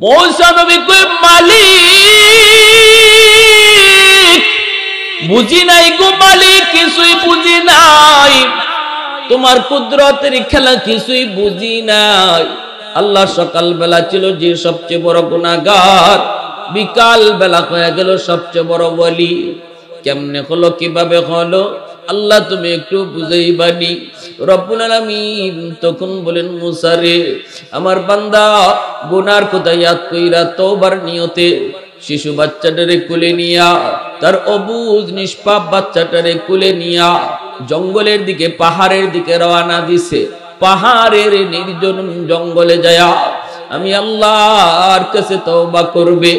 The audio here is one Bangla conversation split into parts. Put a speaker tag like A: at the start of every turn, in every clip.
A: মূসা নবী কই মালিক বুঝি নাই গো মালিক, কিছুই বুঝি নাই, তোমার কুদরতের খেলা কিছুই বুঝি নাই। আল্লাহ সকাল বেলা ছিল যে সবচেয়ে বড় গুনাহগার, বিকাল বেলা হয়ে গেল সবচেয়ে বড় ওলি। কেমনে হলো, কিভাবে হলো আল্লাহ তুমি একটু বুঝাইবানি। রব্বুল আলামিন তখন বলেন মুসা রে, আমার বান্দা গুনার কথা ইয়াদ কইরা তওবার নিয়তে শিশু বাচ্চাটারে কুলে নিয়া, তার অবুঝ নিষ্পাপ বাচ্চাটারে কুলে নিয়া জঙ্গলের দিকে, পাহাড়ের দিকে রওনা দিছে। পাহাড়ের নির্জন জঙ্গলে যায় আমি আল্লাহর কাছে তওবা করবে।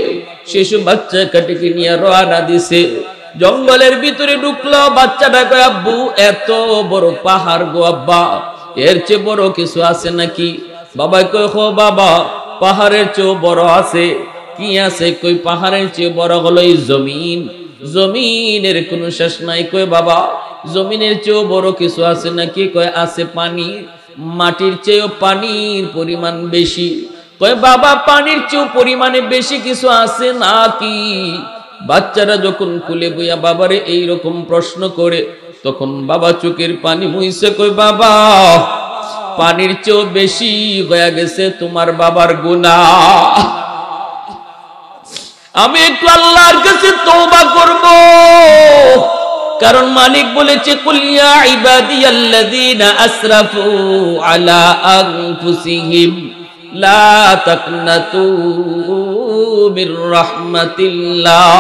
A: শিশু বাচ্চা কাটিকে নিয়ে রওনা দিছে। জঙ্গলের ভিতরে ঢুকলো, বাচ্চাটা কয় আব্বু এত বড় পাহাড় গো আব্বা, এর চেয়ে বড় কিছু আছে নাকি? বাবা কয় হো বাবা, পাহাড়ের চেয়ে বড় আছে। কি আছে? কই পাহাড়ের চেয়ে বড় হলো এই জমিন, জমিনের কোনো শেষ নাই। কয় বাবা জমিনের চেয়েও বড় কিছু আছে নাকি? কয় আছে পানি, মাটির চেয়েও পানির পরিমাণ বেশি। কয় বাবা পানির চেয়েও পরিমাণে বেশি কিছু আছে নাকি? বাচ্চারা যখন কুলে বইয়া বাবারে এইরকম প্রশ্ন করে, তখন বাবা চোখের পানি মুইছে। কই বাবা পানির চেয়েও বেশি হয়ে গেছে তোমার বাবার গুনাহ। আমি একটু আল্লাহর কাছে তওবা করব, কারণ মালিক বলেছে কুল ইয়া ইবাদিয়াল্লাযীনা আসরাফু আলা আনফুসিহিম লা তাকনাতু মির রাহমাতিল্লাহ।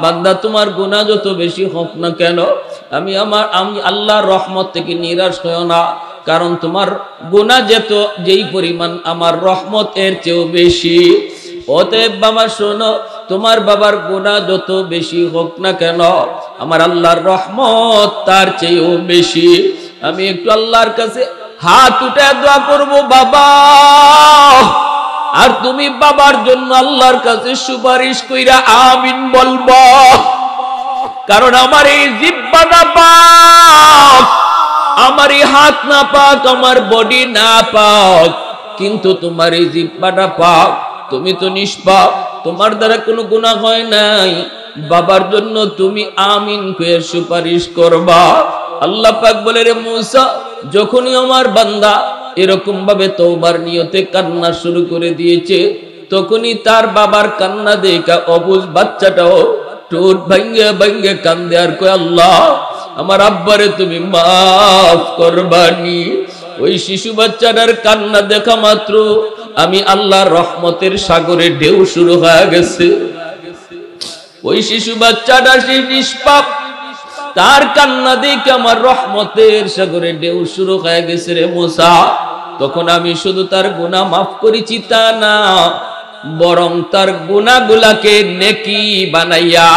A: বান্দা তোমার গুনাহ যত বেশি হোক না কেন, আমি আল্লাহর রহমত থেকে নিরাশ হইও না, কারণ তোমার গুনাহ যেই পরিমাণ আমার রহমত এর চেয়েও বেশি। অতএব বাবা শোনো, তোমার বাবার গুনাহ যত বেশি হোক না কেন, আমার আল্লাহর রহমত তার চেয়েও বেশি। আমি একটু আল্লাহর কাছে হাত উঠে দোয়া করব বাবা, আর তুমি বাবার জন্য আল্লাহর কাছে সুপারিশ কইরা আমিন বলবো। কারণ আমার এই জিহ্বাটা পাক, আমার এই হাত না পাক, আমার বডি না পাক, কিন্তু তোমার এই জিহ্বাটা পাক। তুমি তো নিষ্পাপ, তোমার দ্বারা কোনো গুনাহ হয় নাই। বাবার জন্য তুমি আমিন কয়ে সুপারিশ করবা। আল্লাহ পাক বলে রে মূসা, যখনই আমার বান্দা এরকম ভাবে তওবার নিয়তে কান্না শুরু করে দিয়েছে, তখনই তার বাবার কান্না দেখা অবুঝ বাচ্চাটাও ঠোঁট ভাঙ্গে ভাঙ্গে কান্দে আর কয় আল্লাহ আমার আব্বারে তুমি মাফ করবানি। ওই শিশু বাচ্চাটার কান্না দেখা মাত্র আমি আল্লাহর রহমতের সাগরে ঢেউ শুরু হয়ে গেছে। ওই শিশু বাচ্চাটা সেই নিষ্পাপ, তার কান্না দেখে আমার রহমতের সাগরে ঢেউ শুরু হয়ে গেছে রে মূসা। তখন আমি শুধু তার গুনাহ মাফ করেছি তা না, বরং তার গুনাহগুলাকে নেকি বানাইয়া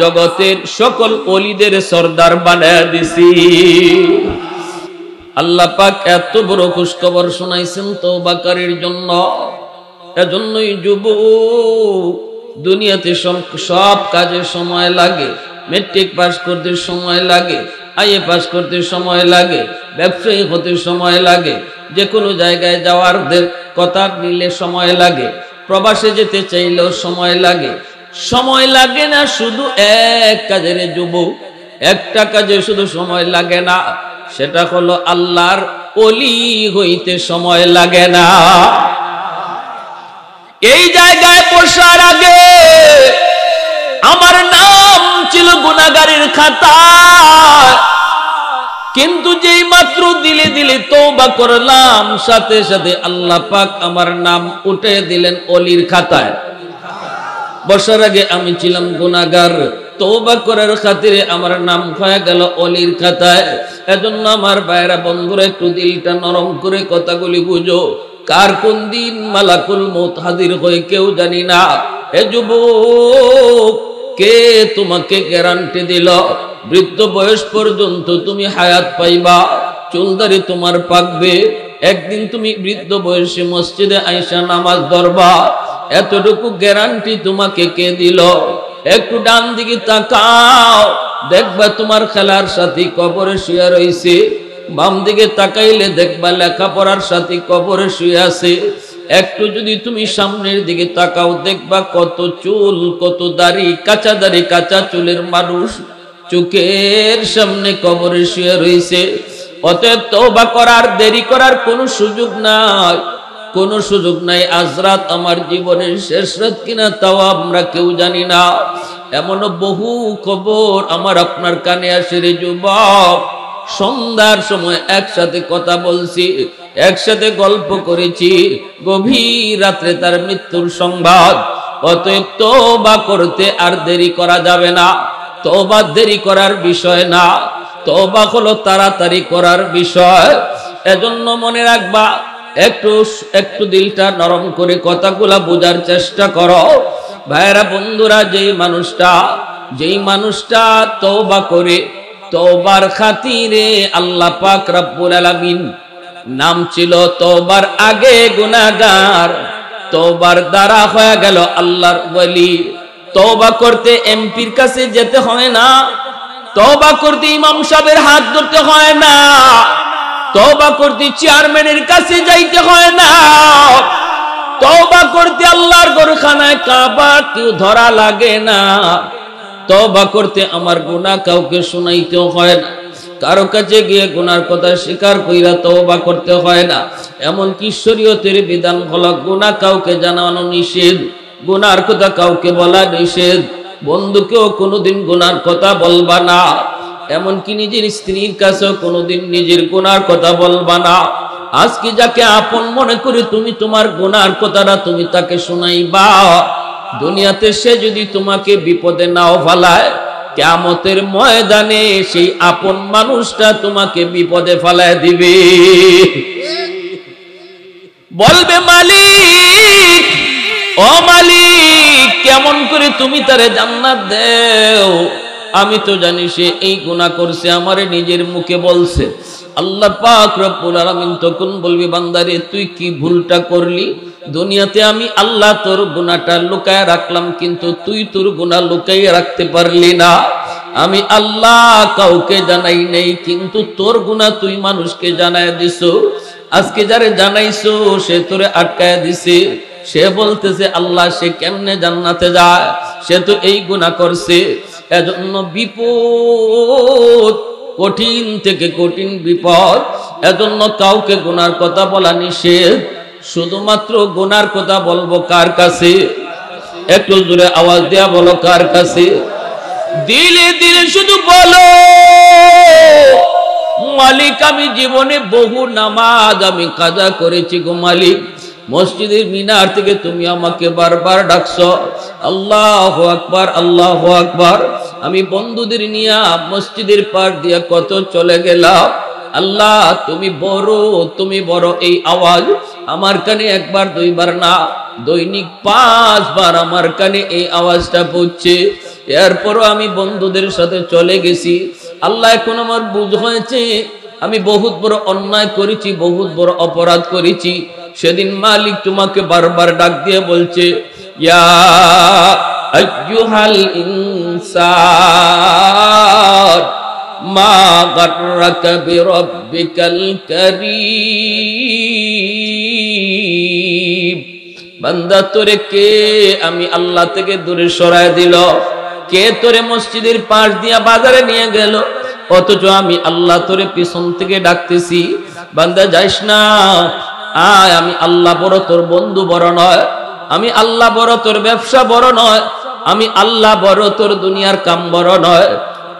A: জগতের সকল ওলিদের সরদার বানায়া দিছি। আল্লাহ পাক এত বড় খুশখবর শোনাইছেন তওবাকারীর জন্য। এজন্যই যুবক, দুনিয়াতে সব কাজে সময় লাগে। মেট্রিক পাস করতে সময় লাগে, আইএ পাস করতে সময় লাগে, ব্যবসায়ী হতে সময় লাগে, যে কোনো জায়গায় যাওয়ার কথা নিলে সময় লাগে, প্রবাসে যেতে চাইলেও সময় লাগে। সময় লাগে না শুধু এক কাজের যুবক, একটা কাজে শুধু সময় লাগে না, সেটা হলো আল্লাহর ওলি হইতে সময় লাগে না। এই জায়গায় বসার আগে আমার নাম ছিল গুনাহগারের খাতায়, কিন্তু যেই মাত্র দিলে দিলে তওবা করলাম, সাথে সাথে আল্লাহ পাক আমার নাম উঠে দিলেন ওলির খাতায়। বসার আগে আমি ছিলাম গুনাহগার, তওবা করার খাতিরে আমার নাম হয়ে গেল ওলির খাতায়। এজন্য আমার ভাইরা বন্ধুরা একটু দিলটা নরম করে কথাগুলি বুঝো। কার কোন দিন মালাকুল মউত হাজির হয় কেউ জানি না। এ যুবক, কে তোমাকে গ্যারান্টি দিল বৃদ্ধ বয়স পর্যন্ত তুমি হায়াত পাইবা, চুলদারি তোমার পাকবে, একদিন তুমি বৃদ্ধ বয়সে মসজিদে আইসা নামাজ ধরবা? এতটুকু গ্যারান্টি তোমাকে কে দিল? একটু ডান দিকে তাকাও, দেখবা তোমার খেলার সাথী কবরে শুয়ে রইছে। বাম দিকে তাকাইলে দেখবা লেখাপড়ার সাথী কবরে শুয়ে আছে। একটু যদি তুমি সামনের দিকে তাকাও দেখবা কত চুল, কত দাড়ি, কাঁচা দাড়ি কাঁচা চুলের মানুষ চোখের সামনে কবরে শুয়ে রয়েছে। অতএব তওবা করার, দেরি করার কোনো সুযোগ নাই, কোনো সুযোগ নাই। আজ রাত আমার জীবনের শেষ রাত কিনা তাও আমরা কেউ জানি না। এমনও বহু খবর আমার আপনার কানে আসে রে যুবক। সন্ধ্যার সময় একসাথে কথা বলছি, একসাথে গল্প করেছি, গভীর রাত্রে তার মৃত্যুর সংবাদ। অতএব তওবা করতে আর দেরি করা যাবে না। তওবা দেরি করার বিষয় না, তওবা হলো তাড়াতাড়ি করার বিষয়। এজন্য মনে রাখবা, একটু দিলটা নরম করে কথাগুলা বোঝার চেষ্টা করো ভাইরা বন্ধুরা। যেই মানুষটা তওবা করে, তওবার খাতিরে আল্লাহ পাক রব্বুল আলামিন, নাম ছিল তওবার আগে গুনাহগার, তওবার দ্বারা হয়ে গেল আল্লাহর ওলি। তওবা করতে এমপির কাছে যেতে হয় না, তওবা করতে ইমাম সাহেবের হাত ধরতে হয় না, তওবা করতে চেয়ারম্যানের কাছে যাইতে হয় না, তওবা করতে আল্লাহর ঘরখানায় কাবা কেউ ধরা লাগে না, তওবা করতে আমার গুনাহ কাউকে শুনাইতে হয় না, কারো কাছে গিয়ে গুনার কথা স্বীকার কইরা তওবা করতে হয় না। এমনকি শরীয়তের বিধান হলো গুনাহ কাউকে জানানো নিষেধ, গুনার কথা কাউকে বলা নিষেধ। বন্ধুকেও কোনোদিন গুনার কথা বলবা না, এমনকি নিজের স্ত্রীর কাছেও কোনোদিন নিজের গুনার কথা বলবা না। আজকে যাকে আপন মনে করে তুমি তোমার গুনার কথাটা তুমি তাকে শোনাইবা, দুনিয়াতে সে যদি তোমাকে বিপদে নাও ফেলায়, কিয়ামতের ময়দানে সেই আপন মানুষটা তোমাকে বিপদে ফেলায় দিবে। বলবে মালিক, ও মালিক, কেমন করে তুমি তারে জান্নাত দেও? আমি তো জানি সে এই গুনাহ করছে, আমারে নিজের মুখে বলছে। আল্লাহ পাক রব্বুল আলামিন তখন বলবি, বান্দারে তুই কি ভুলটা করলি? দুনিয়াতে আমি আল্লাহ তোর গুনাহটা লুকায় রাখলাম, কিন্তু তুই তোর গুনাহ লুকাইয়ে রাখতে পারলি না। আমি আল্লাহ কাউকে জানাই নেই, কিন্তু তোর গুনাহ তুই মানুষকে জানায় দিছো। আজকে যারে জানাইছো সে তোরে আটকায় দিছে। সে বলতেছে আল্লাহ সে কেমনে জান্নাতে যায়, সে তো এই গুনাহ করছে। এজন্য বিপদ, কঠিন থেকে কঠিন বিপদ। এজন্য কাউকে গুনার কথা বলা নিষেধ। শুধুমাত্র গুনার কথা বলবো কার কাছে? একটু জোরে আওয়াজ দেয়া বলো, কার কাছে? দিলে দিলে শুধু বলো, মালিক আমি জীবনে বহু নামাজ আমি কাজা করেছি গো মালিক। মসজিদের মিনার থেকে তুমি আমাকে বারবার ডাকছো, আল্লাহু আকবার, আল্লাহু আকবার। আমি বন্ধুদের নিয়ে মসজিদের পার দিয়া কত চলে গেলাম। আল্লাহ তুমি বড়। এই আওয়াজ আমার কানে একবার দুইবার না, দৈনিক 5 বার আমার কানে এই আওয়াজটা পৌঁছে। এরপরও আমি বন্ধুদের সাথে চলে গেছি। আল্লাহ এখন আমার বুঝ হয়েছে আমি বহুত বড় অন্যায় করেছি, বহুত বড় অপরাধ করেছি। সেদিন মালিক তোমাকে বারবার ডাক দিয়ে বলছে, ইয়া আইয়ুহাল ইনসান মা গাররাকা বিরাব্বিকাল কারীম। বান্দা তোরে কে আমি আল্লাহ থেকে দূরে সরায় দিল? কে তোরে মসজিদের পাশ দিয়া বাজারে নিয়ে গেল? অথচ আমি আল্লাহ তোরে পিছন থেকে ডাকতেছি, বান্দা যাইস না, আয়। আমি আল্লাহ বড়, তোর বন্ধু বড় নয়। আমি আল্লাহ বড়, তোর ব্যবসা বড় নয়। আমি আল্লাহ বড়, তোর দুনিয়ার কাম বড় নয়।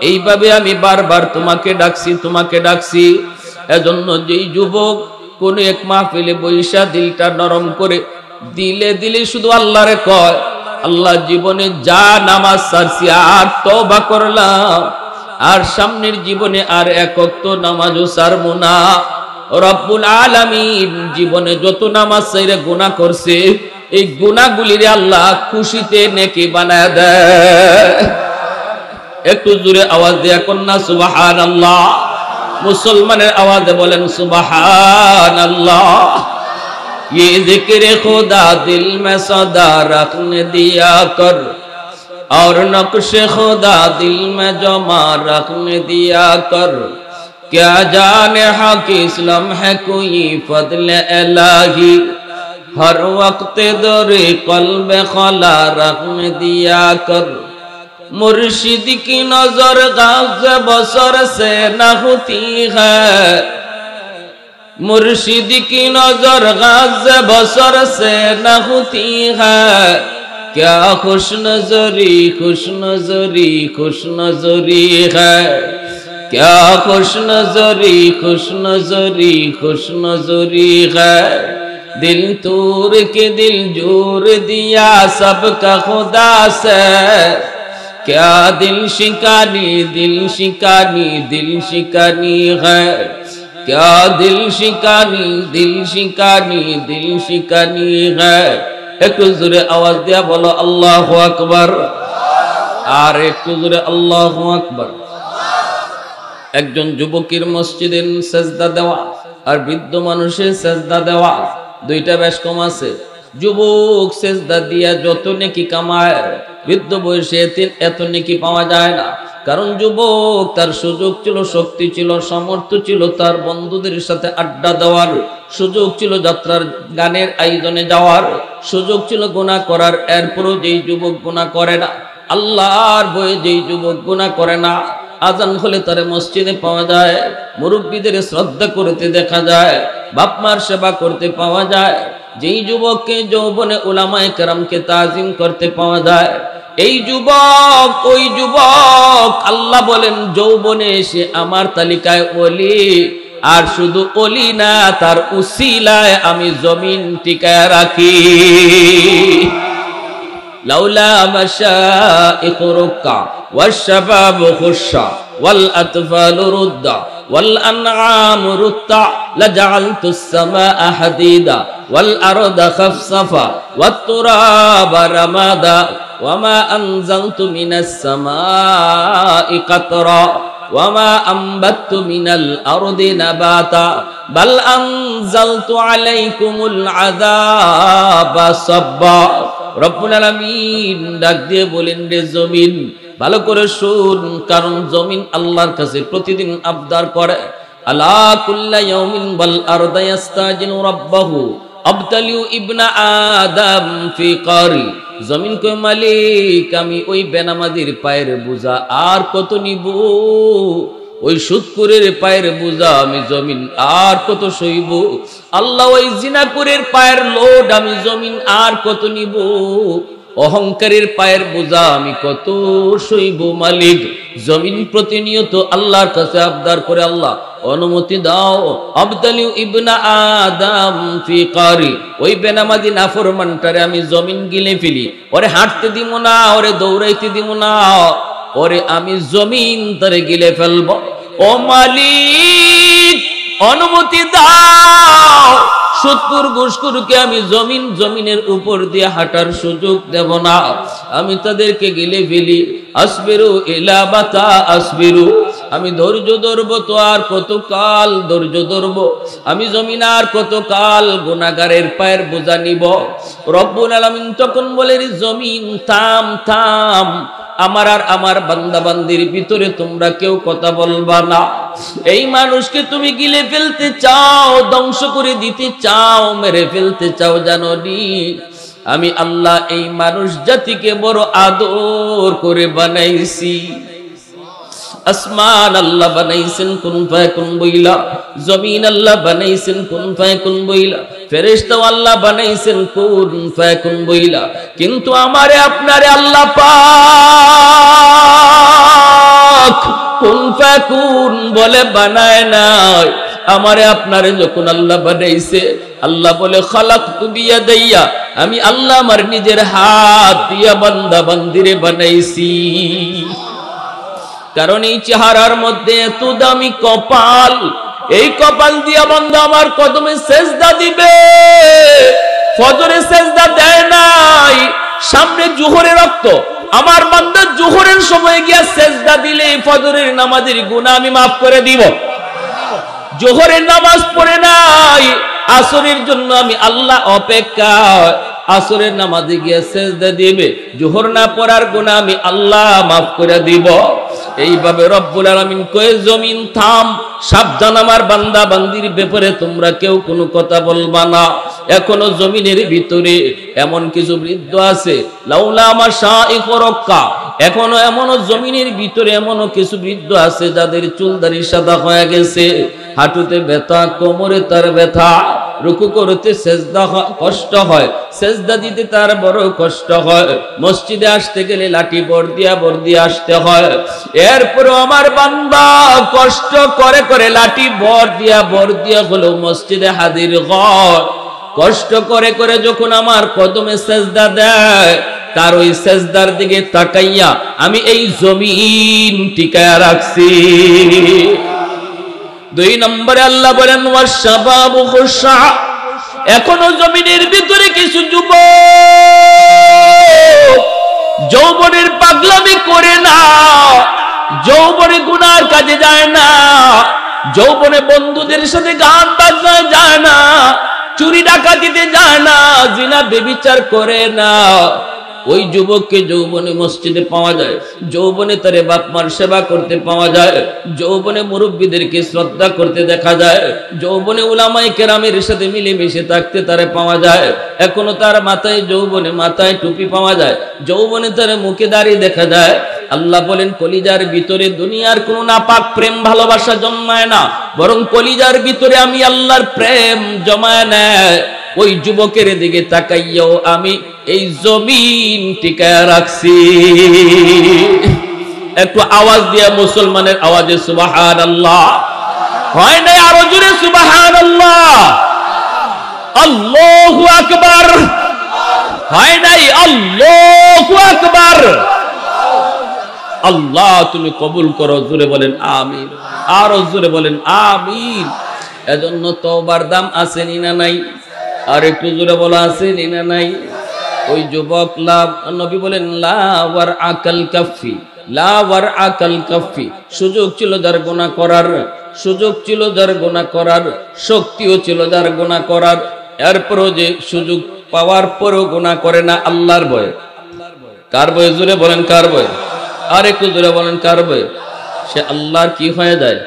A: এইভাবে আমি বারবার তোমাকে ডাকছি। এজন্য যেই যুবক কোন এক মাহফিলে বৈশা দিলটা নরম করে দিলে শুধু আল্লাহরে কয়, আল্লাহ জীবনে যা নামাজ ছাড়ছি আর তওবা করলাম, আর সামনের জীবনে আর এক ওয়াক্ত নামাজও ছাড়বো না। রব্বুল আলামিন জীবনে যত নামাজ ছাইরা গুনাহ করছে, এই গুনাহগুলিরে আল্লাহ খুশিতে নেকি বানায় দেয়। একটু জোরে আওয়াজ দিয়া কন্যা সুবহানাল্লাহ। মুসলমানের আওয়াজে বলেন সুবহানাল্লাহ। ये जिक्र खुदा दिल में सदा रखने दिया कर, और नक्श खुदा दिल में जमा रखने दिया कर। क्या जाने हक इस्लाम है कोई फضल इलाही, हर वक्त दौरे कल्बे खला रख्म दिया कर। मुर्शिद की नजर गाज़ बसर से न होती है, मुर्शिद की नजर गाज़ बसर से न होती है। क्या खुश नजरी खुश नजरी खुश नजरी है, क्या खुश नजरी खुश नजरी खुश नजरी है। दिल तोड़ के दिल जोड़ दिया सबका खुदा से, क्या दिल शिकानी दिल शिकानी दिल शिकानी है, क्या दिल शिकानी दिल शिकानी दिल शिकानी है। একটু জোরে আওয়াজ দিয়া বলো আল্লাহু আকবার, আর একটু জোরে আল্লাহু আকবার। একজন যুবকের মসজিদে সেজদা দেওয়া আর বৃদ্ধ মানুষের সেজদা দেওয়া দুইটা বেশ কম আছে। যুবক সেজদা দিয়া যত নেকি কামায়, বৃদ্ধ বয়সে এত নেকি পাওয়া যায় না। কারণ যুবক তার সুযোগ ছিল, শক্তি ছিল, সামর্থ্য ছিল, তার বন্ধুদের সাথে আড্ডা দেওয়ার সুযোগ ছিল, যাত্রার গানের আয়োজনে যাওয়ার সুযোগ ছিল, গুনাহ করার। এরপরও যেই যুবক গুনাহ করে না, আল্লাহর ভয়ে যেই যুবক গুনাহ করে না, আজান হলে তার মসজিদে পাওয়া যায়, মুরব্বীদের শ্রদ্ধা করতে দেখা যায়, বাপ মার সেবা করতে পাওয়া যায়, যেই যুবককে যৌবনে উলামায়ে কেরামকে তাজিম করতে পাওয়া যায়, এই যুবক ওই যুবক আল্লাহ বলেন যৌবনে এসে আমার তালিকায় ওলি। আর শুধু ওলি না, তার উসিলায় আমি জমিন টিকায় রাখি। লাউলা মাশাইখ রুক্কা ওয়াশ-শাবাব খুশা ওয়াল আতফাল রুদ্দা ওয়াল আনআম রুত্তা লাজআলতুস সামাআ হাদিদা ওয়াল আরদা খাফসাফা ওয়াত তুরাবা রামাদা ওয়ামা আনজালতু মিনাস সামাই কাতরা ওয়ামা আনবাততু মিনাল আরদি নাবাতা বাল আনজালতু আলাইকুমুল আযাবা সাব্বা। রব্বুল আলামিন ডাক দিয়ে বলেন, রে জমিন ভালো করে শুন, কারণ জমিন আল্লাহর কাছে প্রতিদিন আবদার করে। আলা কুল্লা ইয়াউমিন বাল আরদা ইস্তাজিনু রাব্বাহু আবতালিউ ইবনা আদম ফি কারি। জমিন কই মালিক আমি ওই বেনামাজির পায়ের বোঝা আর কত নিব, ওই সুদখোরের পায়ের বোঝা আমি জমিন আর কত সইব। আল্লাহ ওই জিনাকুরের পায়ের লোড আমি জমিন আর কত নিব, অহংকারের পায়ের বোঝা আমি কত সইব। মালিক জমিন প্রতিনিয়ত আল্লাহর কাছে আবদার করে, আল্লাহ অনুমতি দাও, আবতালিউ ইবনা আদম ফি কারি, ওই বেনামাজি নাফরমানটারে আমি জমিন গিলে ফেলি, ওরে হাঁটতে দিব না, ওরে দৌড়াইতে দিব না, ওরে আমি জমিন তারে গিলে ফেলব। ও মালিক অনুমতি দাও, সুদখোর ঘুষখোরকে আমি জমিনের উপর দিয়ে হাঁটার সুযোগ দেব না, আমি তাদেরকে গিলে ফেলি। আসবিরু ইলা বাতা আসবিরু, আমি ধৈর্য ধরব তো আর কত কাল ধৈর্য ধরব, আমি জমিন আর কত কাল গুনাহগারের পায়ের বোঝা নিব। রব্বুল আলামিন তখন বলে, জমিন থাম থাম, আমার আর আমার বান্দা বান্দির ভিতরে তোমরা কেউ কথা বলবা না। এই মানুষকে তুমি গিলে ফেলতে চাও, ধ্বংস করে দিতে চাও, মেরে ফেলতে চাও, জানো নি আমি আল্লাহ এই মানুষ জাতিকে বড় আদর করে বানাইছি। আসমান আল্লাহ বানাইছেন কুন ফায়াকুন বইলা, জমিন আল্লাহ বানাইছেন কুন ফায়াকুন বইলা, ফেরেশতা আল্লাহ বানাইছেন কুন ফায়াকুন বইলা, কিন্তু আমারে আপনারে আল্লাহ পাক কুন ফায়াকুন বলে বানায় নাই। আমারে আপনারে যখন আল্লাহ বানাইছে, আল্লাহ বলে খালাকতু বিয়াদাইয়া, আমি আল্লাহ আমার নিজের হাত দিয়া বান্দা বান্দিরে বানাইছি। কারণ এই চেহারার মধ্যে এত দামি কপাল, এই কপাল দিয়া বান্দা আমার কদমে সেজদা দিবে। ফজরে সেজদা দেয় নাই, সামনে জোহরের রক্ত, আমার বান্দা জোহরের সময় গিয়া সেজদা দিলে ফজরের নামাজের গুনাহ আমি মাফ করে দিব। জোহরের নামাজ পড়ে নাই, আসরের জন্য আমি আল্লাহ অপেক্ষা, আসরের নামাজে গিয়ে সেজদা দিবে, জোহর না পড়ার গুনাহ আমি আল্লাহ মাফ করে দিব। এইভাবে রব্বুল আলামিন কয়ে জমিন থাম, সাবধান আমার বান্দা বান্দির ব্যাপারে তোমরা কেউ কোনো কথা বলবা না। এখনো জমিনের ভিতরে এমন কিছু বৃদ্ধ আছে, লাউলা মাশাইখ রক্কা, এখনো এমনও জমিনের ভিতরে এমনও কিছু বৃদ্ধ আছে যাদের চুল দাড়ি সাদা হয়ে গেছে, হাঁটুতে ব্যথা, কোমরে তার ব্যথা, রুকু করতে সেজদা কষ্ট হয়, সেজদা দিতে তার বড় কষ্ট হয়, মসজিদে আসতে গেলে লাঠি বর দিয়া আসতে হয়। এরপর আমার বান্দা কষ্ট করে করে লাঠি বর দিয়া হলো মসজিদে হাজির হয়। কষ্ট করে করে যখন আমার কদমে সেজদা দেয়, তার ওই সেজদার দিকে তাকাইয়া আমি এই জমিন টিকায়া রাখছি। 2 নম্বরে আল্লাহ বলেন ওয়াশাবাবু খুশা, এখনো জমিনের ভিতরে কিছু যুবক যৌবনের পাগলামি করে না, যৌবনে গুনার কাজে যায় না, যৌবনে বন্ধুদের সাথে গান বাজনা যায় না, চুরি ডাকাতিতে যায় না, জিনা ব্যভিচার করে না। ওই যুবককে যৌবনে মসজিদে পাওয়া যায়, যৌবনে তারে বাপ মার সেবা করতে পাওয়া যায়, যৌবনে মুরব্বীদেরকে শ্রদ্ধা করতে দেখা যায়, যৌবনে উলামায়ে কেরামের সাথে মিলেমিশে থাকতে তারে পাওয়া যায়। এখনো তার মাথায় যৌবনে মাথায় টুপি পাওয়া যায়, যৌবনে তার মুখে দাড়ি দেখা যায়। আল্লাহ বলেন কলিজার ভিতরে দুনিয়ার কোনো নাপাক প্রেম ভালোবাসা জন্মায় না, বরং কলিজার ভিতরে আমি আল্লাহর প্রেম জমায় নেয়। ওই যুবকের দিকে তাকাইয়াও আমি এই জমিন টিকায়া রাখছি। একটু আওয়াজ দিয়া মুসলমানের আওয়াজে সুবহানাল্লাহ হয় নাই? আরো জোরে সুবহানাল্লাহ, আল্লাহু আকবার হয় নাই? আল্লাহু আকবার। আল্লাহ তুমি কবুল করো, জোরে বলেন আমিন, আরো জোরে বলেন আমিন। এজন্য তওবার দাম আছে না নাই? আর একটু জোরে বলা আছে না নাই? ওই যুবক নবী বলেন লা ওয়ার আকাল কাফি, লা ওয়ার আকাল কাফি, সুযোগ ছিল যার গুনাহ করার, সুযোগ ছিল যার গুনাহ করার, শক্তিও ছিল যার গুনাহ করার, এরপরও যে সুযোগ পাওয়ার পরও গুনাহ করে না আল্লাহর ভয়ে। কার ভয়ে? জোরে বলেন কার ভয়ে? আর একটু জোরে বলেন কার ভয়ে? সে আল্লাহর কি হয়ে যায়?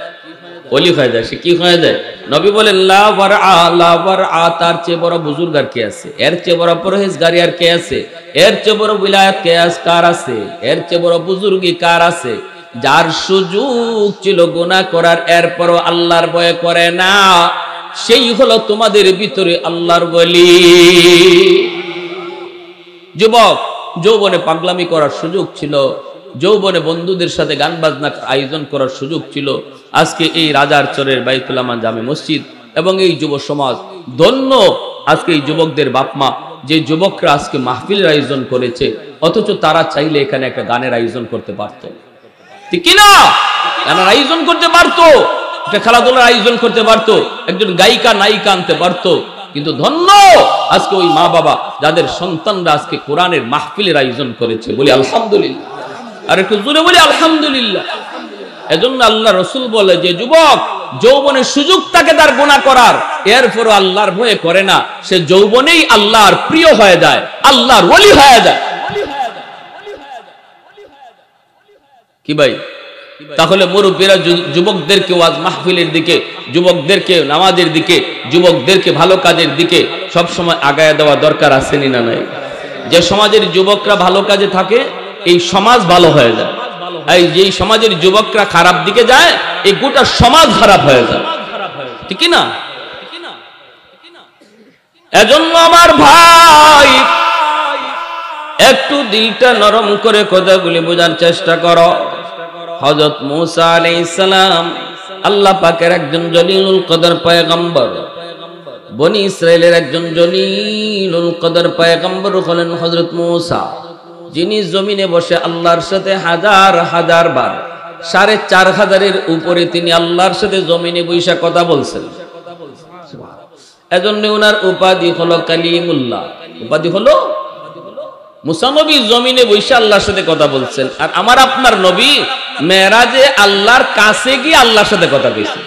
A: ওলি হয়ে যায়। সে কি হয়ে যায়? নবী বলেন লা ওয়ারআ, তার চেয়ে বড় বুজুর্গ আর কে আছে? এর চেয়ে বড় পরহেজগারি আর কে আছে? এর চেয়ে বড় বিলায়াত কার আছে? এর চেয়ে বড় বুজুর্গি কার আছে? যার সুযোগ ছিল গুনাহ করার, এরপরও আল্লাহর ভয় করে না, সেই হলো তোমাদের ভিতরে আল্লাহর ওলি। যুবক যৌবনে পাগলামি করার সুযোগ ছিল, যৌবনে বন্ধুদের সাথে গান বাজনা আয়োজন করার সুযোগ ছিল। আজকে এই রাজার চরের বাইতুল আমান জামে মসজিদ এবং এই যুব সমাজ ধন্য। আজকে এই যুবকদের বাপমা, যে যুবকরা আজকে মাহফিলের আয়োজন করেছে, অথচ তারা চাইলে এখানে একটা গানের আয়োজন করতে পারত, ঠিক কিনা? গানের আয়োজন করতে পারতো, একটা খেলাধুলার আয়োজন করতে পারতো, একজন গায়িকা নায়িকা আনতে পারতো। কিন্তু ধন্য আজকে ওই মা বাবা যাদের সন্তানরা আজকে কোরআনের মাহফিলের আয়োজন করেছে, বলি আলহামদুলিল্লাহ। আর একটু জোরে বলি আলহামদুলিল্লাহ। এজন্য আল্লাহ রসুল বলে যে যুবক যৌবনের সুযোগ তাকে তার গুনাহ করার, এরপরও আল্লাহর ভয়ে করে না, সে যৌবনেই আল্লাহর প্রিয় হয়ে যায়, আল্লাহর ওলি হয়ে যায়। কি ভাই? তাহলে মুরব্বীরা যুবকদেরকে ওয়াজ মাহফিলের দিকে, যুবকদেরকে নামাজের দিকে, যুবকদেরকে ভালো কাজের দিকে সবসময় আগায় দেওয়া দরকার আছে না নাই? যে সমাজের যুবকরা ভালো কাজে থাকে, এই সমাজ ভালো হয়ে যায়। এই যে সমাজের যুবকরা খারাপ দিকে যায়, এই গোটা সমাজ খারাপ হয়ে যায়, ঠিক না? এজন্য আমার ভাই একটু দিলটা নরম করে কথাগুলি বোঝার চেষ্টা করো। হযরত মূসা আলাইহিস সালাম আল্লাহ পাকের একজন জলিলুল কদর পয়গম্বর, বনি ইসরাইলের একজন জলিলুল কদর পয়গম্বর হলেন হযরত মূসা, যিনি জমিনে বসে আল্লাহর সাথে হাজার হাজার বার ৪৫০০-এর উপরে তিনি আল্লাহর সাথে জমিনে বৈশা কথা বলছেন। এজন্য ওনার উপাধি হলো কালিমুল্লাহ, উপাধি হলো মুসা নবী জমিনে বৈশা আল্লাহর সাথে কথা বলছেন। আর আমার আপনার নবী মেরাজে আল্লাহর কাছে গিয়ে আল্লাহর সাথে কথা কইছেন।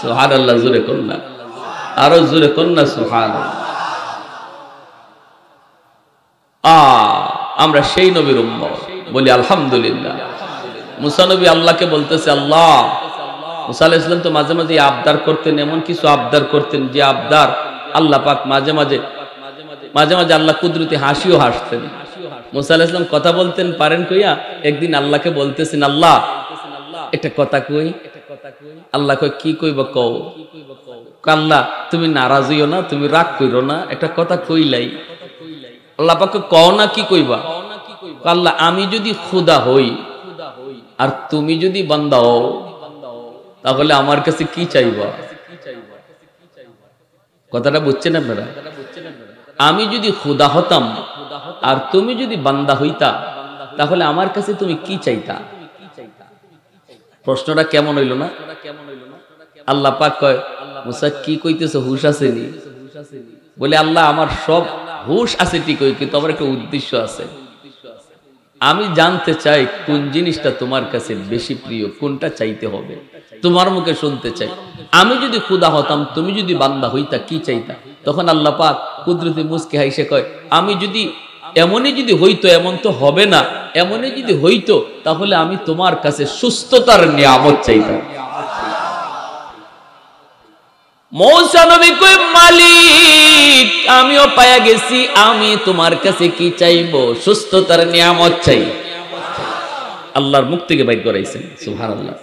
A: সুবহানাল্লাহ, জোরে কন্যা, আরো জোরে কন্যা সুবহানাল্লাহ। আমরা সেই নবীর উম্মত। বলি আলহামদুলিল্লাহ। মুসা নবী আল্লাহকে বলতেছে, আল্লাহ, মুসা আলাইহিস সালাম তো মাঝে মাঝে আবদার করতেন, এমন কিছু আবদার করতেন যে আবদার আল্লাহ পাক মাঝে মাঝে আল্লাহ কুদরতি হাসিও হাসতেন। মুসা আলাইহিস সালাম কথা বলতেন পারেন কইয়া একদিন আল্লাহকে বলতেছেন, আল্লাহ একটা কথা কই। আল্লাহ কই, কি কইব কও। আল্লাহ তুমি নারাজ হইও না, তুমি রাগ কইরো না, একটা কথা কইলাই। আল্লাহ পাক কও না, কি কইবা। আল্লাহ আমি যদি খুদা হই আর তুমি যদি বান্দা হও তাহলে আমার কাছে কি চাইবা। কথাটা বুঝছেন আপনারা? আমি যদি খুদা হতাম আর তুমি যদি বান্দা হইতা তাহলে আমার কাছে তুমি কি চাইতা। প্রশ্নটা কেমন হইল না? আল্লাহ পাক কয়, মুসা কি কইতেছ, হুশ আসেনি? বলে, আল্লাহ আমার সব হুশ আছে ঠিকই, কিন্তু আমার একটা উদ্দেশ্য আছে। আমি জানতে চাই কোন জিনিসটা তোমার কাছে বেশি প্রিয়, কোনটা চাইতে হবে, তোমার মুখে শুনতে চাই। আমি যদি খুদা হতাম, তুমি যদি বান্দা হইতা, কি চাইতা? তখন আল্লাহ পাক কুদরতি মুস্কি হাসে কয়, আমি যদি এমনই যদি হইতো, এমন তো হবে না, এমনই যদি হইতো তাহলে আমি তোমার কাছে সুস্থতার নিয়ামত চাইতাম। মূসা নবী কয়, মালিক আমিও পায়া গেছি, আমি তোমার কাছে কি চাইবো? সুস্থতার নিয়ামত চাই। আল্লাহর মুখ থেকে বাইর করাইছেন, সুবহানাল্লাহ।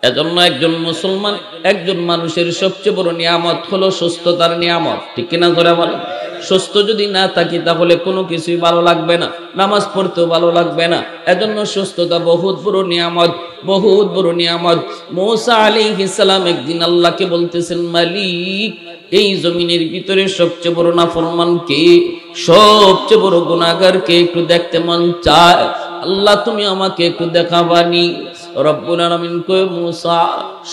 A: এজন্য একজন মুসলমান, একজন মানুষের সবচেয়ে বড় নিয়ামত হলো সুস্থতার নিয়ামত। ঠিক কিনা ধরে বলেন? সুস্থ যদি না থাকি তাহলে কোনো কিছুই ভালো লাগবে না, নামাজ পড়তেও ভালো লাগবে না। এজন্য সুস্থতা বহুত বড় নিয়ামত, বহুত বড় নিয়ামত। মূসা আলাইহিস সালাম একদিন আল্লাহকে বলতেছেন, মালিক এই জমিনের ভিতরে সবচেয়ে বড় নাফরমান কে, সবচেয়ে বড় গুনাহগার কে, একটু দেখতে মন চায়। আল্লাহ তুমি আমাকে একটু দেখাবানি। রব্বুল আলামিন কয়, মূসা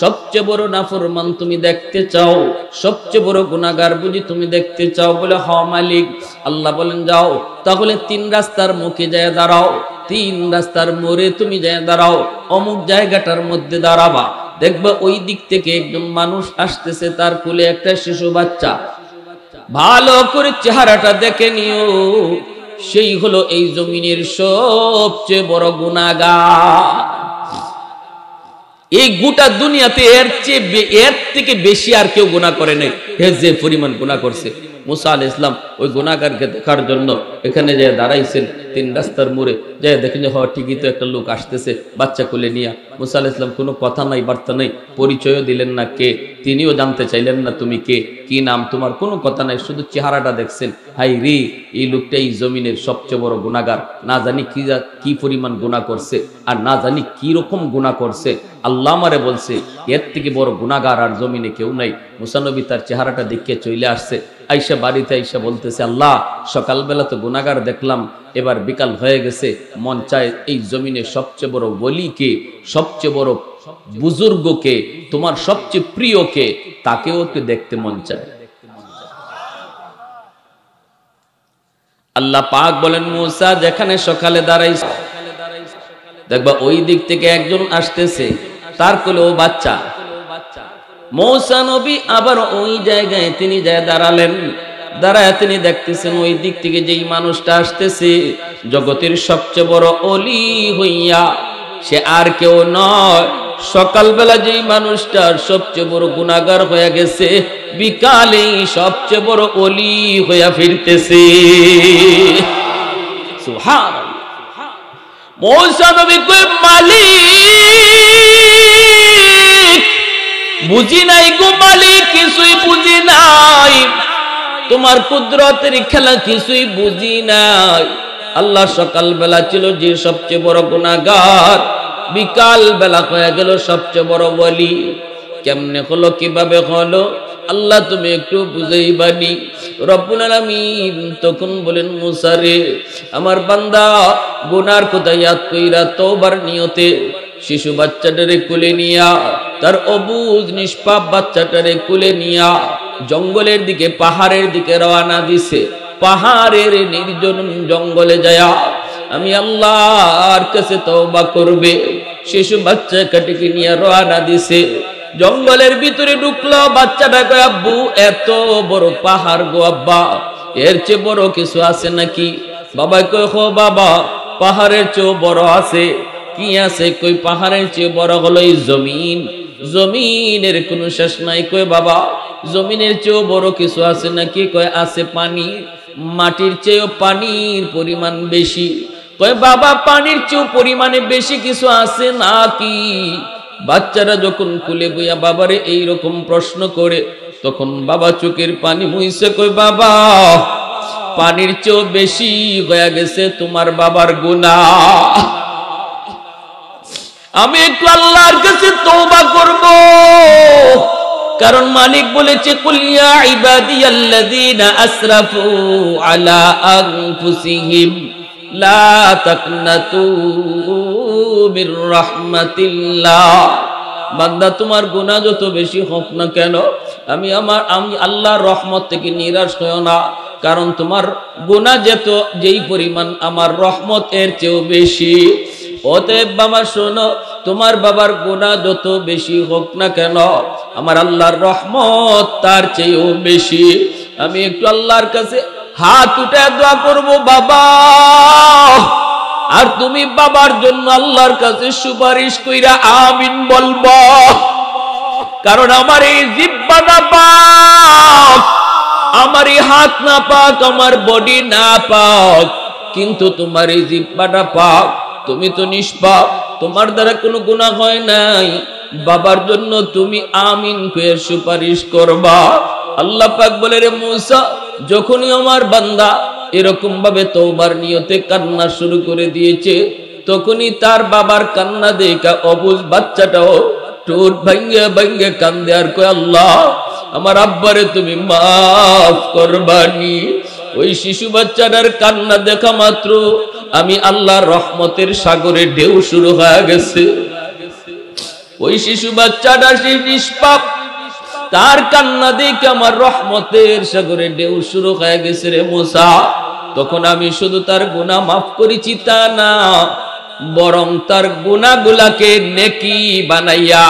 A: সবচেয়ে বড় নাফরমান তুমি দেখতে চাও, সবচেয়ে বড় গুনাহগার বুঝি তুমি দেখতে চাও? বলে, হ মালিক। আল্লাহ বলেন, যাও তাহলে 3 রাস্তার মুখে যায় দাঁড়াও, 3 রাস্তার মোড়ে তুমি যায় দাঁড়াও, অমুক জায়গাটার মধ্যে দাঁড়াবা। দেখবা ওই দিক থেকে একজন মানুষ আসতেছে, তার কোলে একটা শিশু বাচ্চা। ভালো করে চেহারাটা দেখে নিও, সেই হলো এই জমিনের সবচেয়ে বড় গুনাহগার। এই গোটা দুনিয়াতে এর থেকে বেশি আর কেউ গুনাহ করে নাই। হে যে পরিমাণ গুনাহ করছে। মুসা আলাইহিস সালাম ওই গুনাহগারকে দেখার জন্য এখানে যে দাঁড়াইছেন 3 রাস্তার মোড়ে, যে দেখেন যে ঠিকই তো একটা লোক আসতেছে বাচ্চা কোলে নিয়ে। মুসা আলাইহিস সালাম কোনো কথা নাই, বার্তা নাই, পরিচয়ও দিলেন না কে, তিনিও জানতে চাইলেন না তুমি কে, কি নাম তোমার, কোনো কথা নাই, শুধু চেহারাটা দেখছেন। হাই রে, এই লোকটা এই জমিনের সবচেয়ে বড় গুনাহগার, না জানি কি পরিমাণ গুনাহ করছে, আর না জানি কি রকম গুনাহ করছে। আল্লাহ আমারে বলছে এর থেকে বড় গুনাহগার আর জমিনে কেউ নাই। মুসা নবী তার চেহারাটা দেখে চলে আসছে। আইসা বাড়িতে আইসা বলতেছে, আল্লাহ সকালবেলা তো গুনাহগার দেখলাম, এবার বিকাল হয়ে গেছে, মন চায় এই জমিনে সবচেয়ে বড় ওলিকে, সবচেয়ে বড় বুজুর্গকে, তোমার সবচেয়ে প্রিয়কে, তাকেও একটু দেখতে মন চায়। আল্লাহ পাক বলেন, মূসা যেখানে সকালে দাঁড়াইছ, দেখবা ওই দিক থেকে একজন আসতেছে, তার কোলেও বাচ্চা। মূসা নবী আবার ওই জায়গায় তিনি যায় দাঁড়ালেন। দাঁড়ায় তিনি দেখতেছেন ওই দিক থেকে যেই মানুষটা আসতেছে জগতের সবচেয়ে বড় ওলি হইয়া, সে আর কেউ নয়, সকালবেলা যেই মানুষটার সবচেয়ে বড় গুনাহগার হয়ে গেছে, বিকালে সবচেয়ে বড় ওলি হইয়া ফিরতেছে। সুবহানাল্লাহ। মূসা নবী কয়, মালিক বুঝি নাই গো মালিক, কিছুই বুঝি নাই, তোমার কুদরতের খেলা কিছুই বুঝি নাই। আল্লাহ সকাল বেলা ছিল যে সবচেয়ে বড় গুনাহগার, বিকাল বেলা হয়ে গেল সবচেয়ে বড় ওলি। কেমনে হলো, কিভাবে হলো, আল্লাহ তুমি একটু বুঝাইবানি। রব্বুল আলামিন তখন বলেন, মূসা রে, আমার বান্দা গুনার কথা ইয়াদ কইরা তওবার নিয়তে শিশু বাচ্চাটারে কোলে নিয়া, তার অবুঝ নিষ্পাপ বাচ্চাটারে কোলে নিয়া জঙ্গলের দিকে, পাহাড়ের দিকে রওনা দিছে। পাহাড়ের নির্জন জঙ্গলে যায় আমি আল্লাহর কাছে তওবা করবে। শিশু বাচ্চা কাটিকে নিয়ে রওনা দিছে, জঙ্গলের ভিতরে ঢুকলো। বাচ্চাটা কয়, আব্বু এত বড় পাহাড় গো আব্বা, এর চেয়ে বড় কিছু আছে নাকি? বাবা কই হো বাবা পাহাড়ের চেয়েও বড় আছে। কি আছে? কই পাহাড়ের চেয়ে বড় হলো এই জমিন, জমিনের কোনো শেষ নাই। কই বাবা জমিনের চেয়েও বড় কিছু আছে নাকি? কয় আছে পানি, মাটির চেয়েও পানির পরিমাণ বেশি। কয় বাবা পানির চেয়েও পরিমাণে বেশি কিছু আছে নাকি? বাচ্চারা যখন কুলে বইয়া বাবারে এইরকম প্রশ্ন করে তখন বাবা চোখের পানি মুইছে। কই বাবা পানির চেয়েও বেশি হয়ে গেছে তোমার বাবার গুনাহ। আমি একটু আল্লাহর কাছে তওবা করব, কারণ মালিক বলেছে কুল ইয়া ইবাদিয়াল্লাযীনা আসরাফু আলা আনফুসিহিম লা তাকনাতু মির রাহমাতিল্লাহ। বান্দা তোমার গুনাহ যত বেশি হোক না কেন আমি আল্লাহর রহমত থেকে নিরাশ হইও না, কারণ তোমার গুনাহ যেই পরিমাণ আমার রহমত এর চেয়েও বেশি। অতএব বাবা শোনো, তোমার বাবার গুনাহ যত বেশি হোক না কেন আমার আল্লাহর রহমত তার চেয়েও বেশি। আমি একটু আল্লাহর কাছে হাত উঠে দোয়া করব বাবা, আর তুমি বাবার জন্য আল্লাহর কাছে সুপারিশ কইরা আমিন বলবা। কারণ আমার এই জিহ্বা না পাক, আমার এই হাত না পাক, আমার বডি না পাক, কিন্তু তোমার এই জিহ্বাটা পাক। তুমি তো নিষ্পাপ, তোমার দ্বারা কোনো গুনাহ হয় নাই। বাবার জন্য তুমি আমিন কয়ে সুপারিশ করবা। আল্লাহ পাক বলে রে মূসা, যখনই আমার বান্দা এরকম ভাবে তওবার নিয়তে কান্না শুরু করে দিয়েছে তখনই তার বাবার কান্না দেখা অবুঝ বাচ্চাটাও ঠোঁট ভাঙ্গে ভাঙ্গে কান্দে আর কয় আল্লাহ আমার আব্বারে তুমি মাফ করবানি। ওই শিশু বাচ্চাটার কান্না দেখা মাত্র আমি আল্লাহর রহমতের সাগরে ঢেউ শুরু হয়ে গেছে। ওই শিশু বাচ্চাটা সেই নিষ্পাপ, তার কান্না দেখে আমার রহমতের সাগরে ঢেউ শুরু হয়ে গেছে রে মূসা। তখন আমি শুধু তার গুনাহ মাফ করেছি তা না, বরং তার গুনাহগুলাকে নেকি বানাইয়া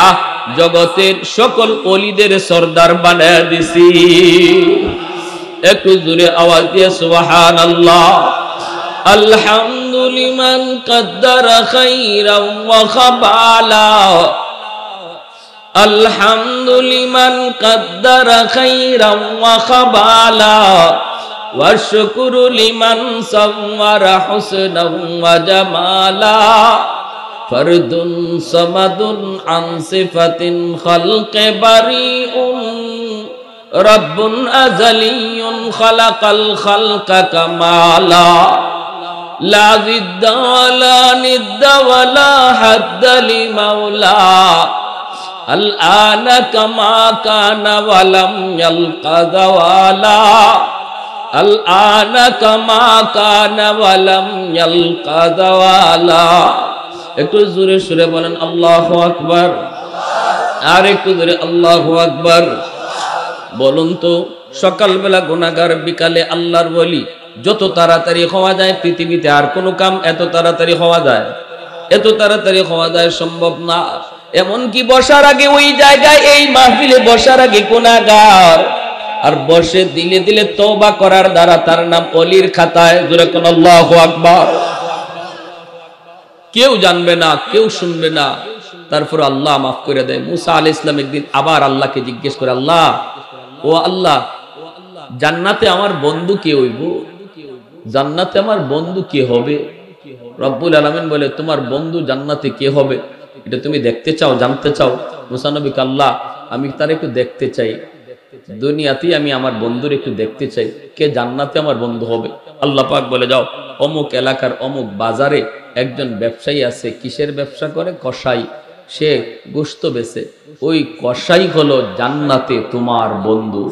A: জগতের সকল ওলিদের সরদার বানায়া দিছি। একটু জোরে আওয়াজ দিয়ে সুবহানাল্লাহ। আলহামদুলিমান কদ্দারা খাইরাম ওয়া খাবালা, আলহামদুলিমান কদ্দারা খাইরাম ওয়া খাবালা, ওয়া শুকরু লিমান সাওয়ারা হুসনাম ওয়া জামালা, ফরদুন সামাদুন আন সিফাতিন খালকে বারিউন, রব্বুন আযালিয়ুন খালাকাল খালকা কামালা, লা জিদ্দা ওয়ালা নিদ্দা ওয়ালা হাদ্দা লিমাওলা, আল আনা কামা কানা ওয়ালাম ইয়ালকা যাওয়ালা, আল আনা কামা কানা ওয়ালাম ইয়ালকা যাওয়ালা। একটু জোরে সুরে বলেন আল্লাহু আকবার, আর একটু জোরে আল্লাহু আকবার। বলুন তো সকালবেলা গুনাহগার, বিকালে আল্লাহর ওলি, যত তাড়াতাড়ি হওয়া যায় পৃথিবীতে আর কোনো কাম এত তাড়াতাড়ি হওয়া যায়? এত তাড়াতাড়ি হওয়া যায় সম্ভব না। এমনকি বসার আগে ওই জায়গায় এই মাহফিলে বসার আগে গুনাহগার আর বসে দিলে দিলে তওবা করার দ্বারা তার নাম ওলির খাতায়। জোরে কোন আল্লাহু আকবার। কেউ জানবে না, কেউ শুনবে না, তারপর আল্লাহ মাফ করে দেয়। মুসা আলাইহিস সালাম একদিন আবার আল্লাহকে জিজ্ঞেস করে, আল্লাহ ও আল্লাহ, জান্নাতে আমার বন্ধু কে হইব? জান্নাতে আমার বন্ধু কে হবে? রব্বুল আলামিন বলে, তোমার বন্ধু জান্নাতে কে হবে এটা তুমি দেখতে চাও, জানতে চাও? মুসা নবীকে, আল্লাহ আমি তার একটু দেখতে চাই, দুনিয়াতেই আমি আমার বন্ধুর একটু দেখতে চাই, কে জান্নাতে আমার বন্ধু হবে? আল্লাহ পাক বলে, যাও অমুক এলাকার অমুক বাজারে একজন ব্যবসায়ী আছে। কিসের ব্যবসা করে? কসাই। সে গোশত বেচে। ওই কসাই হলো জান্নাতে তোমার বন্ধু।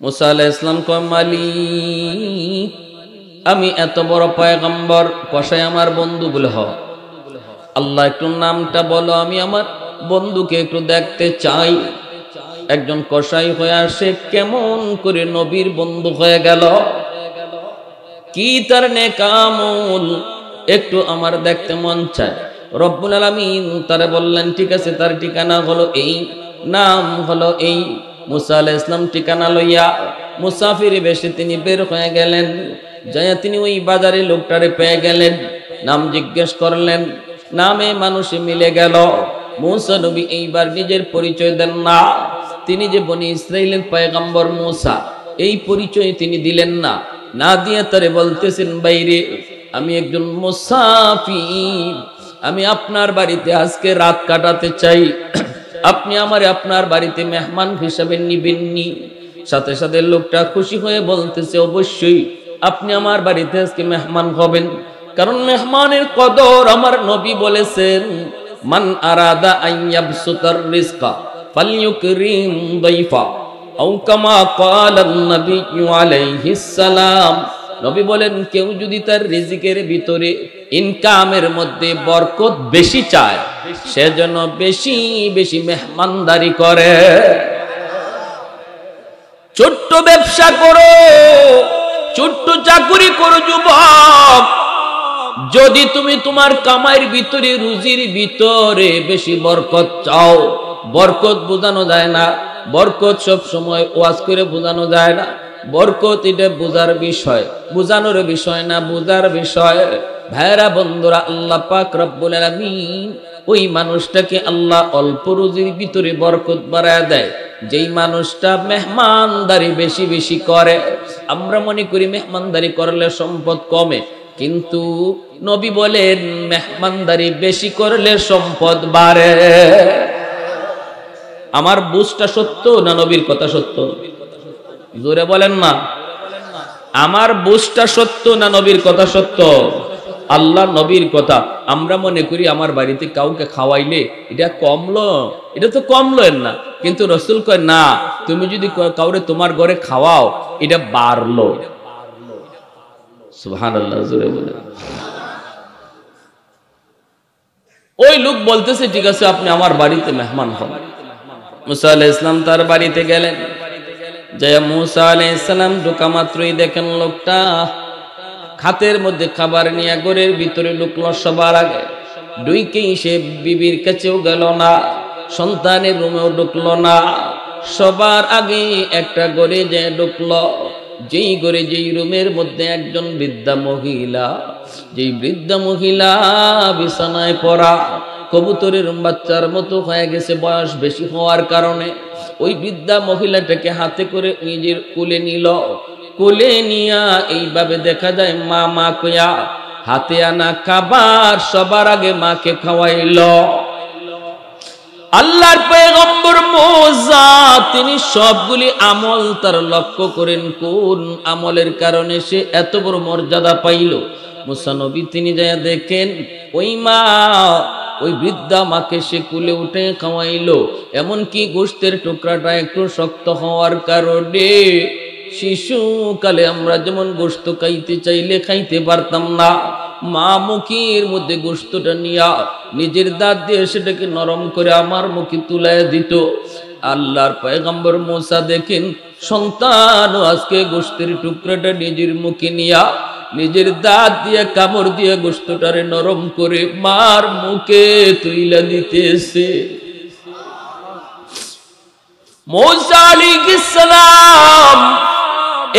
A: মুসা আলাইহিস সালাম কয়, মালিক আমি এত বড় পয়গম্বর, কসাই আমার বন্ধু বলে হ? আল্লাহ একটু নামটা বলো, আমি আমার বন্ধুকে একটু দেখতে চাই। একজন কসাই হয়ে আসে, কেমন করে নবীর বন্ধু হয়ে গেল? কি তার নেক আমল একটু আমার দেখতে মন চায়। রব্বুল আলামিন তারে বললেন, ঠিক আছে, তার ঠিকানা হলো এই, নাম হলো এই, মুসা আলাইহিস সালাম ঠিকানা লইয়া মুসাফির বেশে তিনি বের হয়ে গেলেন। যাইয়া তিনি ওই বাজারে লোকটারে পেয়ে গেলেন, নাম জিজ্ঞেস করলেন, নামে মানুষে মিলে গেল। মুসা নবী এইবার নিজের পরিচয় দেন না, তিনি যে বনি ইসরাইলের পয়গম্বর মুসা এই পরিচয় তিনি দিলেন না। না দিয়ে তারে বলতেছেন, বাইরে আমি একজন মুসাফির, আমি আপনার বাড়িতে আজকে রাত কাটাতে চাই, আপনি আমারে আপনার বাড়িতে মেহমান হিসাবে নিবেননি? সাথে সাথে লোকটা খুশি হয়ে বলতেছে, অবশ্যই আপনি আমার বাড়িতে আজকে মেহমান হবেন, কারণ মেহমানের কদর আমার নবী বলেছেন, মান আরাদা আন ইয়াবসুতার রিজকা ফালইউকরিম দাইফা আও কামা ক্বালান নবী আলাইহিস সালাম। নবী বলেন, কেউ যদি তার রিজিকের ভিতরে ইনকামের মধ্যে বরকত বেশি চায়, সেজন্য বেশি বেশি মেহমানদারি করে। ছোট্ট ব্যবসা করো, ছোট্ট চাকুরি করো যুবক, যদি তুমি তোমার কামাইয়ের ভিতরে রুজির ভিতরে বেশি বরকত চাও, বরকত বোঝানো যায় না, বরকত সব সময় ওয়াজ করে বোঝানো যায় না, বরকত এটা বোঝার বিষয়, বোঝানোর বিষয় না, বোঝার বিষয়। ভাইরা বন্ধুরা, আল্লাহ পাক রব্বুল আলামিন ওই মানুষটাকে আল্লাহ অল্প রুজির ভিতরে বরকত বাড়ায় দেয়, যেই মানুষটা মেহমানদারি বেশি বেশি করে। আমরা মনে করি মেহমানদারি করলে সম্পদ কমে, কিন্তু নবী বলেন মেহমানদারি বেশি করলে সম্পদ বাড়ে। আমার বুঝটা সত্য না নবীর কথা সত্য? জোরে বলেন না, আমার বুঝটা সত্য না নবীর কথা সত্য? আল্লাহ নবীর কথা। আমরা মনে করি আমার বাড়িতে কাউকে খাওয়াইলে এটা কমলো, এটা তো কমলো না, কিন্তু রাসূল কয় না, তুমি যদি কাউরে তোমার ঘরে খাওয়াও এটা বাড়লো। সুবহানাল্লাহ, জোরে বলেন। ওই লোক বলতেছে, ঠিক আছে আপনি আমার বাড়িতে মেহমান হন। মুসা আলাইহিস সালাম তার বাড়িতে গেলেন। যে মুসা আলাইহিস সালাম ঢোকা মাত্রই দেখেন লোকটা হাতের মধ্যে খাবার নিয়ে ঘরের ভিতরে ঢুকলো। সবার আগে ঢুকেই সে বিবির কাছেও গেল না, সন্তানের রুমেও ঢুকলো না, সবার আগে একটা ঘরে যে ঢুকলো, যেই ঘরে যেই রুমের মধ্যে একজন বৃদ্ধা মহিলা, যেই বৃদ্ধা মহিলা বিছানায় পড়া কবুতরের বাচ্চার মতো হয়ে গেছে বয়স বেশি হওয়ার কারণে, ওই বৃদ্ধা মহিলাটাকে হাতে করে নিজের কোলে নিল। কোলে নিয়া এইভাবে দেখা যায় মা মা কইয়া হাতে আনা খাবার সবার আগে মাকে খাওয়াইল। আল্লাহর পয়গম্বর মুসা তিনি সবগুলি আমল তার লক্ষ্য করেন, কোন আমলের কারণে সে এত বড় মর্যাদা পাইল। মুসা নবী তিনি যায় দেখেন ওই মা, ওই বৃদ্ধা মাকে সে কুলে উঠে খাওয়াইলো, এমনকি গোশতের টুকরাটা একটু শক্ত হওয়ার কারণে শিশুকালে আমরা যেমন গোশত খাইতে চাইলে খাইতে পারতাম না, মা মুখের মধ্যে গোশতটা নিয়া নিজের দাঁত দিয়ে সেটাকে নরম করে আমার মুখে তুলায় দিত। আল্লাহর পয়গম্বর মুসা দেখেন সন্তান আজকে গোশতের টুকরাটা নিজের মুখে নিয়া নিজের দাঁত দিয়ে কামড় দিয়ে গোশতটারে নরম করে মার মুখে তুইলা দিতেছে। মুসা আলাইহিস সালাম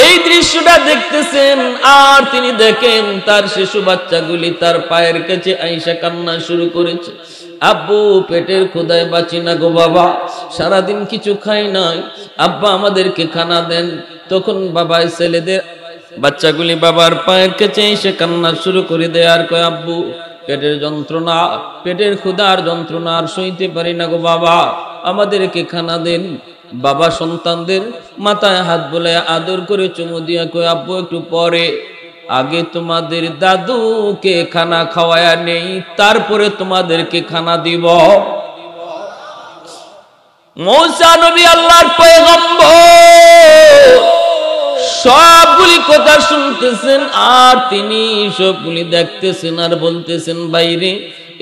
A: এই দৃশ্যটা দেখতেছেন, আর তিনি দেখেন তার শিশু বাচ্চাগুলি তার পায়ের কাছে আইসা কান্না শুরু করেছে, আব্বু পেটের ক্ষুধায় বাঁচি না গো বাবা, সারাদিন কিছু খাই নাই, আব্বা আমাদেরকে খানা দেন। তখন বাবা ছেলেদের বাচ্চাগুলি বাবার পায়ের কাছে এসে কান্না শুরু করে দেয়, আর কয় আব্বু পেটের যন্ত্রণা, পেটের ক্ষুধার যন্ত্রণা আর সইতে পারি না গো বাবা, আমাদেরকে খানা দেন। বাবা সন্তানদের মাথায় হাত বুলায় আদর করে চুমু দিয়া কয় আব্বু একটু পরে, আগে তোমাদের দাদুকে খানা খাওয়ায়া নেই, তারপরে তোমাদেরকে খানা দিব। মুসা নবী আল্লাহর পয়গম্বর সবগুলি কথা শুনতেছেন, আর তিনি সবগুলি দেখতেছেন আর বলতেছেন, বাইরে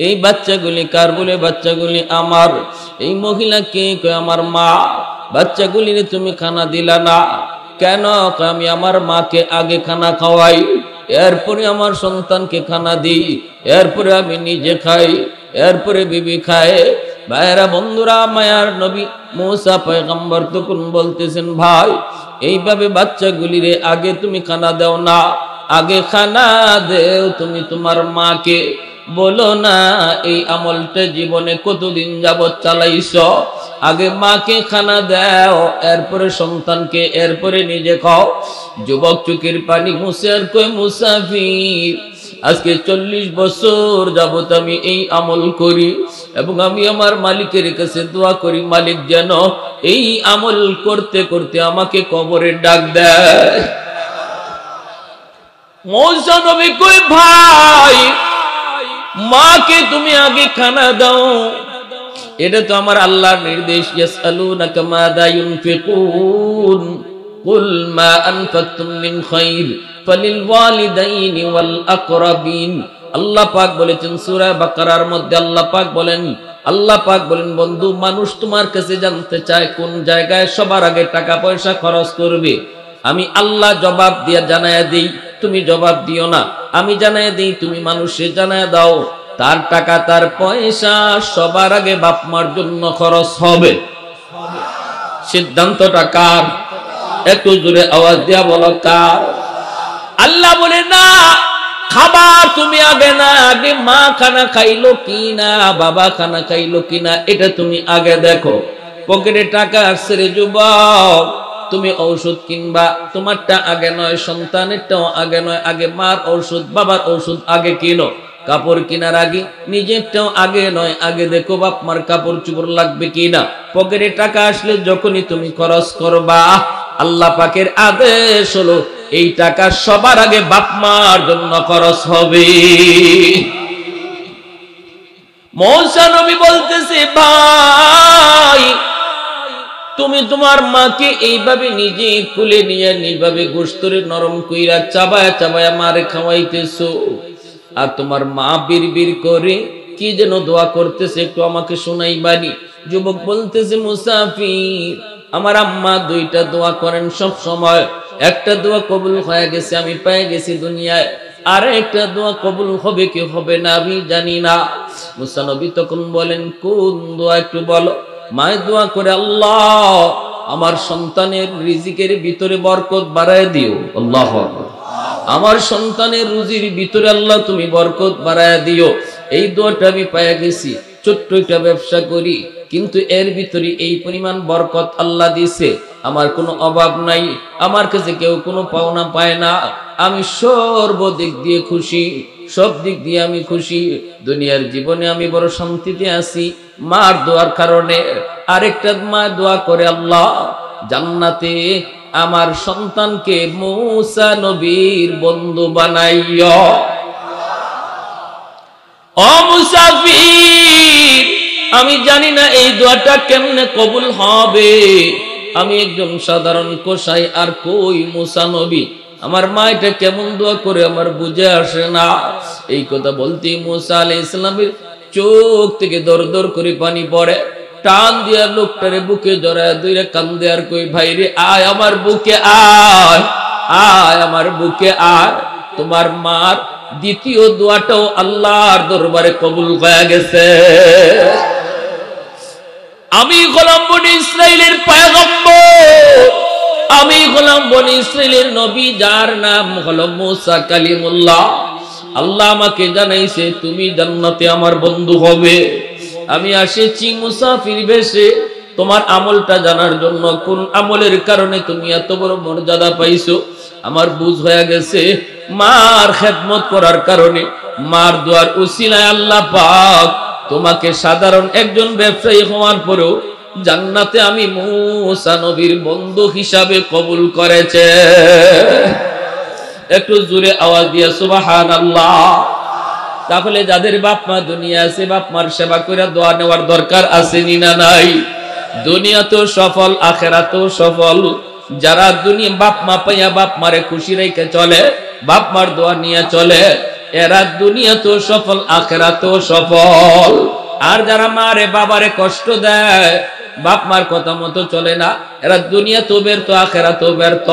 A: এই বাচ্চাগুলি কার? বলে বাচ্চাগুলি আমার। এই মহিলা কে? কয় আমার মা। বাচ্চাগুলি তুমি খানা দিলা না কেন? আমি আমার মাকে আগে খানা খাওয়াই, এরপরে আমার সন্তানকে খানা দিই, এরপরে আমি নিজে খাই, এরপরে বিবি খায়। ভাইরা বন্ধুরা, মায়ার নবী মুসা পয়গম্বর তখন বলতেছেন, ভাই এইভাবে বাচ্চাগুলিরে আগে তুমি খানা দাও না, আগে খানা দেও তুমি তোমার মাকে। বলো না এই আমলটা জীবনে কতদিন যাবত চালাইছ, আগে মাকে খানা দাও, এরপরে সন্তানকে, এরপরে নিজে খাও। যুবক চোখের পানি মুছে আর কই, মুসাফির আজকে 40 বছর যাবত আমি এই আমল করি এবং আমি আমার মালিকের কাছে দোয়া করি, মালিক যেন এই আমল করতে করতে আমাকে কবরে ডাক দেয়। মৌসা নবী কই, ভাই মাকে তুমি আগে খানা দাও, এটা তো আমার আল্লাহর নির্দেশ। ইয়াসআলুনাকা মাযা ইউনফিকুন কুল মা আনফাকতুম মিন খায়র ফালিল ওয়ালিদাইনি ওয়াল আকরাবিন। আল্লাহ পাক বলেছেন সূরা বাকারার মধ্যে, আল্লাহ পাক বলেন বন্ধু, মানুষ তোমার কাছে জানতে চায় কোন জায়গায় সবার আগে টাকা পয়সা খরচ করবে। আমি আল্লাহ জবাব দিয়া জানায়া দেই, তুমি জবাব দিও না। আমি জানায়া দেই, তুমি মানুষে জানায়া দাও। তার টাকা তার পয়সা সবার আগে বাপ মার জন্য খরচ হবে। সিদ্ধান্তটা কার? একটু জোরে আওয়াজ দিয়া বলো কার? আল্লাহ বলে না, খাবার তুমি আগে না, আগে মা খানা খাইলো কিনা, বাবা খানা খাইলো কিনা, এটা তুমি আগে দেখো। পকেটে টাকা আসছে রে যুবক, তুমি ঔষধ কিনবা, তোমারটা আগে নয়, সন্তানেরটাও আগে নয়, আগে মার ঔষধ বাবার ঔষধ আগে কিনো। কাপড় কেনার আগে নিজেরটাও আগে নয়, আগে দেখো বাপ মার কাপড় চোপড় লাগবে কিনা। পকেটে টাকা আসলে যখনই তুমি খরচ করবা, আল্লাহ পাকের আদেশ হলো এই টাকা সবার আগে বাপ মার জন্য খরচ হবে। মৌসা নবী বলতেছে, ভাই তুমি তোমার মাকে এইভাবে নিজে কুলে নিয়ে এইভাবে গোশতরে নরম কইরা চাবায়া চাবায়া মারে খাওয়াইতেছো, আর তোমার মা বিড়বিড় করে কি যেন দোয়া করতেছে, একটু আমাকে শোনাইবানি। যুবক বলতেছে, মুসাফির আমার আম্মা দুইটা দোয়া করেন সব সময়, একটা দোয়া কবুল হয়ে গেছে, আমি পেয়ে গেছি দুনিয়ায়, আর একটা দোয়া কবুল হবে কি হবে না আমি জানি না। মুসা নবী তখন বলেন, কোন দোয়া একটু বলো। মায়ের দোয়া করে, আল্লাহ আমার সন্তানের রিজিকের ভিতরে বরকত বাড়ায় দিও। আল্লাহু আকবার। আমার সন্তানের রুজির ভিতরে আল্লাহ তুমি বরকত বাড়ায় দিও। এই দোয়াটা আমি পেয়ে গেছি। ছোট্ট একটা ব্যবসা করি, কিন্তু এর ভিতরে এই পরিমাণ বরকত আল্লাহ দিছে, আমার কোনো অভাব নাই, আমার কাছে কেউ কোনো পাওনা পায় না, আমি সর্বদিক দিয়ে খুশি, সব দিক দিয়ে আমি খুশি, দুনিয়ার জীবনে আমি বড় শান্তিতে আছি মার দোয়ার কারণে। আরেকটা মা দোয়া করে, আল্লাহ জান্নাতে আমার সন্তানকে মুসা নবীর বন্ধু বানাইও। ও মুসাফির, আমি জানি না এই দোয়াটা কেমনে কবুল হবে, আমি একজন সাধারণ কসাই, আর কই মুসা নবী, আমার মা এটা কেমন দোয়া করে আমার বুঝে আসে না। এই কথা বলতেই মুসা আলাইহিস সালামের চোখ থেকে দর দর করে পানি পড়ে, টান দিয়া লোকটারে বুকে জড়ায় ধরে কান্দে আর কই, ভাই রে আয় আমার বুকে আয়, আয় আমার বুকে আয়। তোমার মার দ্বিতীয় দোয়াটাও আল্লাহর দরবারে কবুল হয়ে গেছে। আমি হলাম বনি ইসরাইলের পয়গম্বর, আমি হলাম বনি ইসরাইলের নবী, যার নাম হলো মুসা কালিমুল্লাহ। আল্লাহ আমাকে জানাইছে তুমি জান্নাতে আমার বন্ধু হবে। আমি আসেছি মুসাফির বেশে তোমার আমলটা জানার জন্য, কোন আমলের কারণে তুমি এত বড় মর্যাদা পাইছো আমার বুঝ হয়ে গেছে। মার খেদমত করার কারণে, মার দোয়ার উসিলায় আল্লাহ পাক তোমাকে সাধারণ একজন ব্যবসায়ী হওয়ার পরেও জান্নাতে আমি মুসা নবীর বন্ধু হিসাবে কবুল করেছে। একটু জোরে আওয়াজ দিয়া সুবহানাল্লাহ। তাহলে যাদের বাপ মা দুনিয়া আছে, বাপ মার সেবা করে দোয়া নেওয়ার দরকার আছে না নাই? দুনিয়াতেও সফল, আখেরাতেও সফল। যারা দুনিয়া বাপ মা পাইয়া বাপ মারে খুশি রেখে চলে, বাপ মার দোয়া নিয়ে চলে, এরা দুনিয়াতেও সফল, আখেরাতেও সফল। আর যারা মারে বাবারে কষ্ট দেয়, বাপ মার কথা মতো চলে না, এরা দুনিয়াতেও ব্যর্থ, আখেরাতেও ব্যর্থ।